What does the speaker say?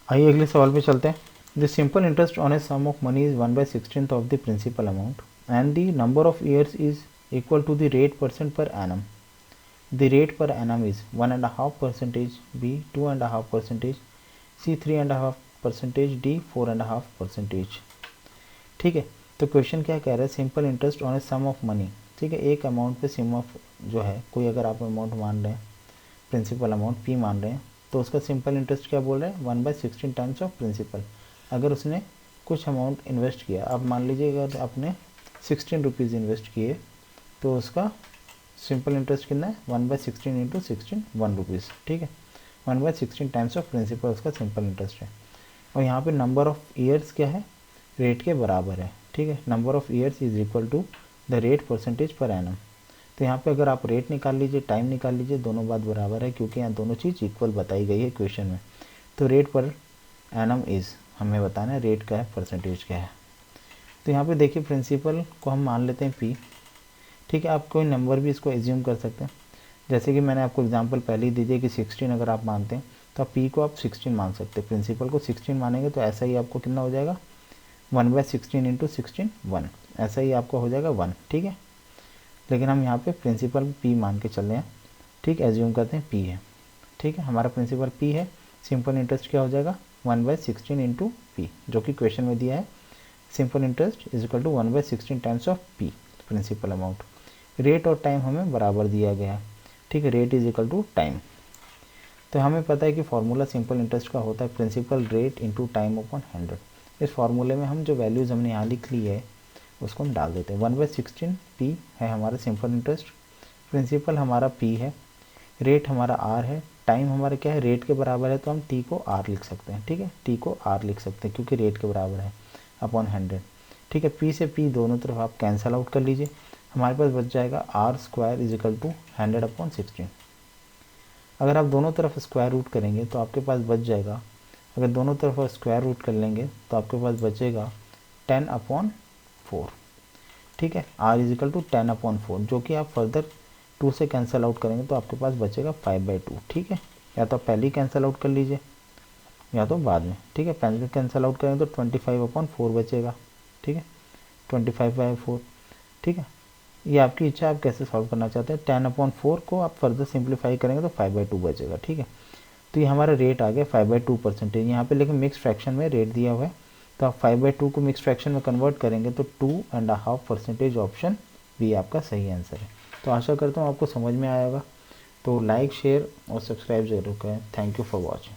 आइए अगले सवाल पे चलते हैं। The simple interest on a sum of money is 1/16 of the principal amount and the number of years is equal to the rate percent per annum. The rate per annum is 1.5%, B 2.5%, C 3.5%, D 4.5%। ठीक है, तो question क्या कह रहा है, simple interest on a sum of money. ठीक है, एक अमाउंट पे सम ऑफ जो है, कोई अगर आप अमाउंट मान रहे हैं, प्रिंसिपल अमाउंट पी मान रहे हैं, तो उसका सिंपल इंटरेस्ट क्या बोल रहे हैं, 1/16 टाइम्स ऑफ प्रिंसिपल। अगर उसने कुछ अमाउंट इन्वेस्ट किया, अब मान लीजिए अगर आपने 16 रुपीज़ इन्वेस्ट किए, तो उसका सिंपल इंटरेस्ट कितना है, 1/16 इंटू 16 1 रुपीज़। ठीक है, 1/16 टाइम्स ऑफ प्रिंसिपल उसका सिंपल इंटरेस्ट है। और यहाँ पे नंबर ऑफ ईयर्स क्या है, रेट के बराबर है। ठीक है, number of years is equal to the rate percentage per annum. तो यहाँ पे अगर आप रेट निकाल लीजिए, टाइम निकाल लीजिए, दोनों बात बराबर है, क्योंकि यहाँ दोनों चीज़ इक्वल बताई गई है क्वेश्चन में। तो रेट पर एनम इज़, हमें बताना है रेट का है, परसेंटेज क्या है। तो यहाँ पे देखिए, प्रिंसिपल को हम मान लेते हैं पी। ठीक है, आप कोई नंबर भी इसको एज्यूम कर सकते हैं। जैसे कि मैंने आपको एग्जांपल पहले ही दीजिए कि 16 अगर आप मानते हैं, तो आप पी को आप 16 मान सकते हैं। प्रिंसिपल को 16 मानेंगे तो ऐसा ही आपको कितना हो जाएगा, 1/16 इंटू 16 1, ऐसा ही आपको हो जाएगा 1। ठीक है, लेकिन हम यहाँ पे प्रिंसिपल पी मान के चल रहे हैं। ठीक, एज्यूम करते हैं पी है। ठीक है, हमारा प्रिंसिपल पी है, सिंपल इंटरेस्ट क्या हो जाएगा, 1/16 इंटू पी, जो कि क्वेश्चन में दिया है। Simple interest is equal to 1/16 times of P, principal amount. Rate और टाइम हमें बराबर दिया गया है। ठीक है, rate is equal to time. तो हमें पता है कि फॉर्मूला सिंपल इंटरेस्ट का होता है principal rate into time upon 100। इस फार्मूले में हम जो वैल्यूज़ हमने यहाँ लिख ली है उसको हम डाल देते हैं। 1/16 पी है हमारा सिंपल इंटरेस्ट, प्रिंसिपल हमारा पी है, रेट हमारा आर है, टाइम हमारा क्या है, रेट के बराबर है, तो हम टी को आर लिख सकते हैं। ठीक है, टी को आर लिख सकते हैं क्योंकि रेट के बराबर है, अपॉन 100। ठीक है, पी से पी दोनों तरफ आप कैंसिल आउट कर लीजिए, हमारे पास बच जाएगा R square is equal to 100/16। अगर आप दोनों तरफ स्क्वायर रूट करेंगे तो आपके पास बच जाएगा, अगर दोनों तरफ स्क्वायर रूट कर लेंगे तो आपके पास बचेगा 10/4। ठीक है, आर इज इक्वल टू 10/4, जो कि आप फर्दर 2 से कैंसिल आउट करेंगे तो आपके पास बचेगा 5/2। ठीक है, या तो आप पहले ही कैंसिल आउट कर लीजिए या तो बाद में। ठीक है, पहले कैंसिल आउट करेंगे तो 25/4 बचेगा। ठीक है, 25/4। ठीक है, ये आपकी इच्छा, आप कैसे सॉल्व करना चाहते हैं। 10/4 को आप फर्दर सिंप्लीफाई करेंगे तो 5/2 बचेगा। ठीक है, तो ये हमारा रेट आ गया 5/2%। यहाँ पे लेकिन मिक्स फ्रैक्शन में रेट दिया हुआ है, तो आप 5/2 को मिक्स फ्रैक्शन में कन्वर्ट करेंगे तो 2.5% ऑप्शन बी आपका सही आंसर है। तो आशा करता हूँ आपको समझ में आएगा। तो लाइक, शेयर और सब्सक्राइब जरूर करें। Thank you for watching.